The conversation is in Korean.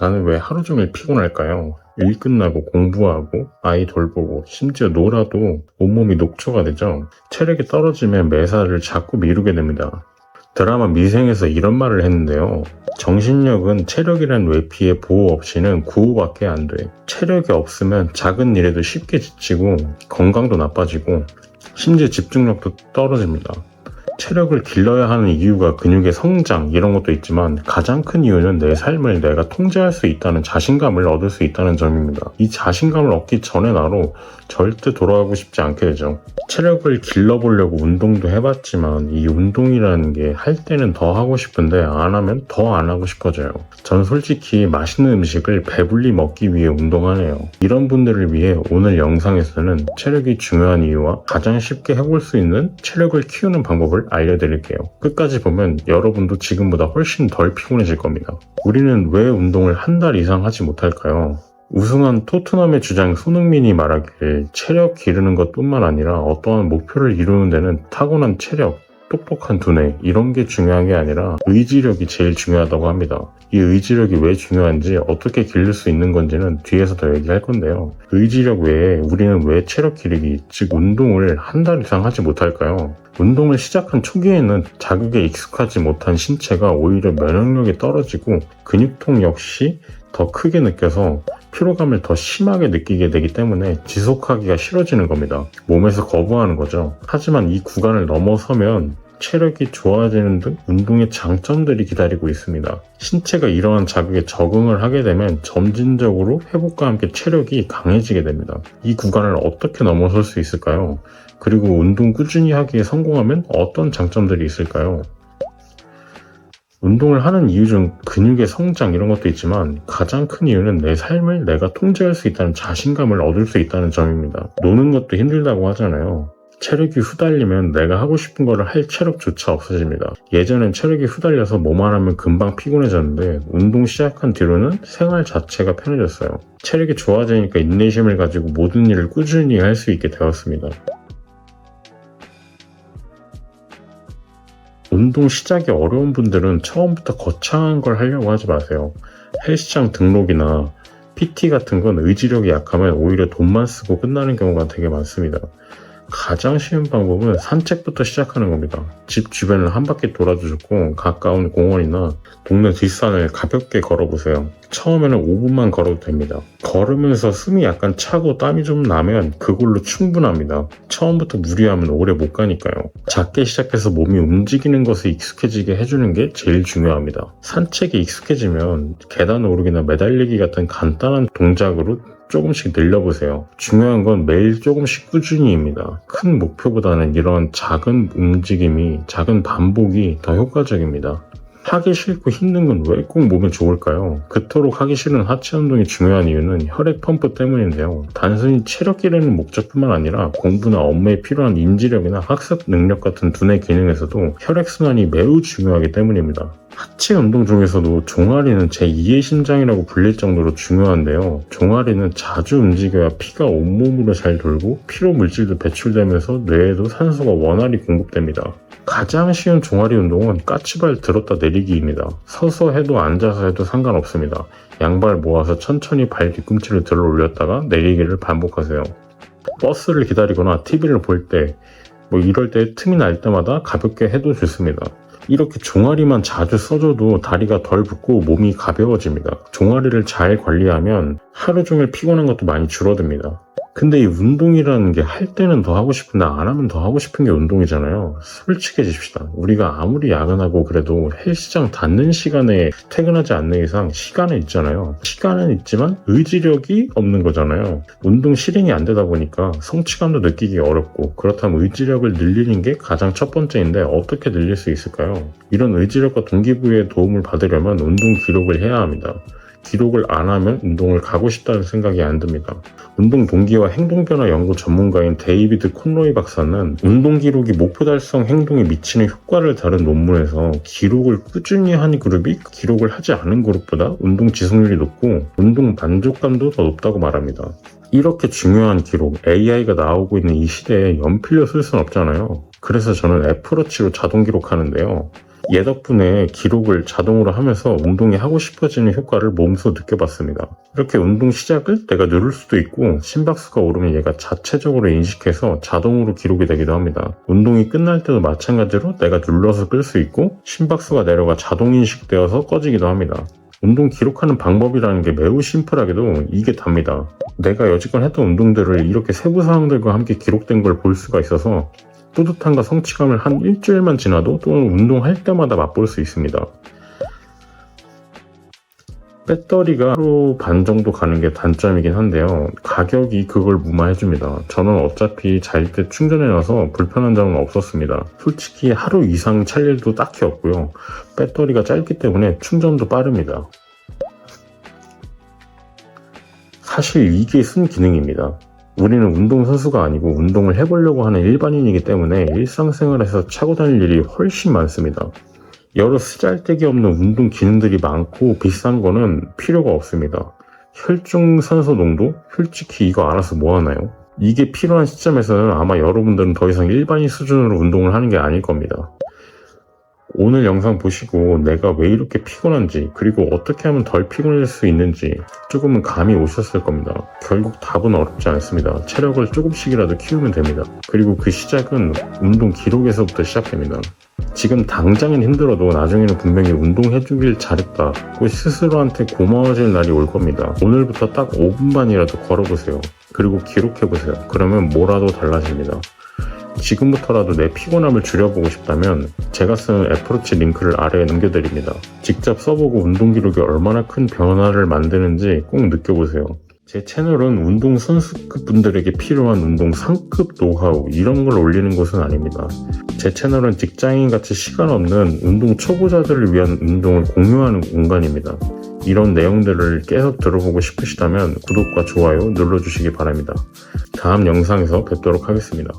나는 왜 하루 종일 피곤할까요? 일 끝나고 공부하고 아이 돌보고 심지어 놀아도 온몸이 녹초가 되죠. 체력이 떨어지면 매사를 자꾸 미루게 됩니다. 드라마 미생에서 이런 말을 했는데요. 정신력은 체력이란 외피의 보호 없이는 구호밖에 안 돼. 체력이 없으면 작은 일에도 쉽게 지치고 건강도 나빠지고 심지어 집중력도 떨어집니다. 체력을 길러야 하는 이유가 근육의 성장 이런 것도 있지만 가장 큰 이유는 내 삶을 내가 통제할 수 있다는 자신감을 얻을 수 있다는 점입니다. 이 자신감을 얻기 전에 나로 절대 돌아가고 싶지 않게 되죠. 체력을 길러보려고 운동도 해봤지만 이 운동이라는 게 할 때는 더 하고 싶은데 안 하면 더 안 하고 싶어져요. 전 솔직히 맛있는 음식을 배불리 먹기 위해 운동하네요. 이런 분들을 위해 오늘 영상에서는 체력이 중요한 이유와 가장 쉽게 해볼 수 있는 체력을 키우는 방법을 알려드릴게요. 끝까지 보면 여러분도 지금보다 훨씬 덜 피곤해질 겁니다. 우리는 왜 운동을 한 달 이상 하지 못할까요? 우승한 토트넘의 주장 손흥민이 말하길 체력 기르는 것뿐만 아니라 어떠한 목표를 이루는 데는 타고난 체력, 똑똑한 두뇌 이런 게 중요한 게 아니라 의지력이 제일 중요하다고 합니다. 이 의지력이 왜 중요한지 어떻게 기를 수 있는 건지는 뒤에서 더 얘기할 건데요. 의지력 외에 우리는 왜 체력 기르기, 즉 운동을 한 달 이상 하지 못할까요? 운동을 시작한 초기에는 자극에 익숙하지 못한 신체가 오히려 면역력이 떨어지고 근육통 역시 더 크게 느껴서 피로감을 더 심하게 느끼게 되기 때문에 지속하기가 싫어지는 겁니다. 몸에서 거부하는 거죠. 하지만 이 구간을 넘어서면 체력이 좋아지는 등 운동의 장점들이 기다리고 있습니다. 신체가 이러한 자극에 적응을 하게 되면 점진적으로 회복과 함께 체력이 강해지게 됩니다. 이 구간을 어떻게 넘어설 수 있을까요? 그리고 운동 꾸준히 하기에 성공하면 어떤 장점들이 있을까요? 운동을 하는 이유 중 근육의 성장 이런 것도 있지만 가장 큰 이유는 내 삶을 내가 통제할 수 있다는 자신감을 얻을 수 있다는 점입니다. 노는 것도 힘들다고 하잖아요. 체력이 후달리면 내가 하고 싶은 거를 할 체력조차 없어집니다. 예전엔 체력이 후달려서 뭐만 하면 금방 피곤해졌는데 운동 시작한 뒤로는 생활 자체가 편해졌어요. 체력이 좋아지니까 인내심을 가지고 모든 일을 꾸준히 할 수 있게 되었습니다. 운동 시작이 어려운 분들은 처음부터 거창한 걸 하려고 하지 마세요. 헬스장 등록이나 PT 같은 건 의지력이 약하면 오히려 돈만 쓰고 끝나는 경우가 되게 많습니다. 가장 쉬운 방법은 산책부터 시작하는 겁니다. 집 주변을 한 바퀴 돌아도 좋고 가까운 공원이나 동네 뒷산을 가볍게 걸어보세요. 처음에는 5분만 걸어도 됩니다. 걸으면서 숨이 약간 차고 땀이 좀 나면 그걸로 충분합니다. 처음부터 무리하면 오래 못 가니까요. 작게 시작해서 몸이 움직이는 것에 익숙해지게 해주는 게 제일 중요합니다. 산책에 익숙해지면 계단 오르기나 매달리기 같은 간단한 동작으로 조금씩 늘려보세요. 중요한 건 매일 조금씩 꾸준히입니다. 큰 목표보다는 이런 작은 움직임이, 작은 반복이 더 효과적입니다. 하기 싫고 힘든 건 왜 꼭 몸에 좋을까요? 그토록 하기 싫은 하체 운동이 중요한 이유는 혈액 펌프 때문인데요. 단순히 체력 기르는 목적뿐만 아니라 공부나 업무에 필요한 인지력이나 학습 능력 같은 두뇌 기능에서도 혈액순환이 매우 중요하기 때문입니다. 하체 운동 중에서도 종아리는 제2의 심장이라고 불릴 정도로 중요한데요. 종아리는 자주 움직여야 피가 온몸으로 잘 돌고 피로 물질도 배출되면서 뇌에도 산소가 원활히 공급됩니다. 가장 쉬운 종아리 운동은 까치발 들었다 내리기입니다. 서서 해도 앉아서 해도 상관없습니다. 양발 모아서 천천히 발 뒤꿈치를 들어 올렸다가 내리기를 반복하세요. 버스를 기다리거나 TV를 볼 때, 이럴 때 틈이 날 때마다 가볍게 해도 좋습니다. 이렇게 종아리만 자주 써줘도 다리가 덜 붓고 몸이 가벼워집니다. 종아리를 잘 관리하면 하루 종일 피곤한 것도 많이 줄어듭니다. 근데 이 운동이라는 게 할 때는 더 하고 싶은데 안 하면 더 하고 싶은 게 운동이잖아요. 솔직해집시다. 우리가 아무리 야근하고 그래도 헬스장 닫는 시간에 퇴근하지 않는 이상 시간은 있잖아요. 시간은 있지만 의지력이 없는 거잖아요. 운동 실행이 안 되다 보니까 성취감도 느끼기 어렵고 그렇다면 의지력을 늘리는 게 가장 첫 번째인데 어떻게 늘릴 수 있을까요? 이런 의지력과 동기부여에 도움을 받으려면 운동 기록을 해야 합니다. 기록을 안 하면 운동을 가고 싶다는 생각이 안 듭니다. 운동 동기와 행동 변화 연구 전문가인 데이비드 콘로이 박사는 운동 기록이 목표 달성 행동에 미치는 효과를 다룬 논문에서 기록을 꾸준히 한 그룹이 기록을 하지 않은 그룹보다 운동 지속률이 높고 운동 만족감도 더 높다고 말합니다. 이렇게 중요한 기록, AI가 나오고 있는 이 시대에 연필로 쓸 순 없잖아요. 그래서 저는 애플워치로 자동 기록하는데요. 얘 덕분에 기록을 자동으로 하면서 운동이 하고 싶어지는 효과를 몸소 느껴봤습니다. 이렇게 운동 시작을 내가 누를 수도 있고 심박수가 오르면 얘가 자체적으로 인식해서 자동으로 기록이 되기도 합니다. 운동이 끝날 때도 마찬가지로 내가 눌러서 끌 수 있고 심박수가 내려가 자동 인식되어서 꺼지기도 합니다. 운동 기록하는 방법이라는 게 매우 심플하게도 이게 답니다. 내가 여지껏 했던 운동들을 이렇게 세부 사항들과 함께 기록된 걸 볼 수가 있어서 뿌듯함과 성취감을 한 일주일만 지나도 또는 운동할 때마다 맛볼 수 있습니다. 배터리가 하루 반 정도 가는 게 단점이긴 한데요. 가격이 그걸 무마해줍니다. 저는 어차피 잘 때 충전해놔서 불편한 점은 없었습니다. 솔직히 하루 이상 찰 일도 딱히 없고요. 배터리가 짧기 때문에 충전도 빠릅니다. 사실 이게 순기능입니다. 우리는 운동선수가 아니고 운동을 해보려고 하는 일반인이기 때문에 일상생활에서 차고 다닐 일이 훨씬 많습니다. 여러 쓰잘데기 없는 운동 기능들이 많고 비싼 거는 필요가 없습니다. 혈중산소 농도? 솔직히 이거 알아서 뭐 하나요? 이게 필요한 시점에서는 아마 여러분들은 더 이상 일반인 수준으로 운동을 하는 게 아닐 겁니다. 오늘 영상 보시고 내가 왜 이렇게 피곤한지 그리고 어떻게 하면 덜 피곤해질 수 있는지 조금은 감이 오셨을 겁니다. 결국 답은 어렵지 않습니다. 체력을 조금씩이라도 키우면 됩니다. 그리고 그 시작은 운동 기록에서부터 시작됩니다. 지금 당장은 힘들어도 나중에는 분명히 운동해주길 잘했다고 스스로한테 고마워질 날이 올 겁니다. 오늘부터 딱 5분만이라도 걸어보세요. 그리고 기록해보세요. 그러면 뭐라도 달라집니다. 지금부터라도 내 피곤함을 줄여보고 싶다면 제가 쓰는 애플워치 링크를 아래에 남겨드립니다. 직접 써보고 운동 기록이 얼마나 큰 변화를 만드는지 꼭 느껴보세요. 제 채널은 운동 선수급 분들에게 필요한 운동 상급 노하우 이런 걸 올리는 곳은 아닙니다. 제 채널은 직장인같이 시간 없는 운동 초보자들을 위한 운동을 공유하는 공간입니다. 이런 내용들을 계속 들어보고 싶으시다면 구독과 좋아요 눌러주시기 바랍니다. 다음 영상에서 뵙도록 하겠습니다.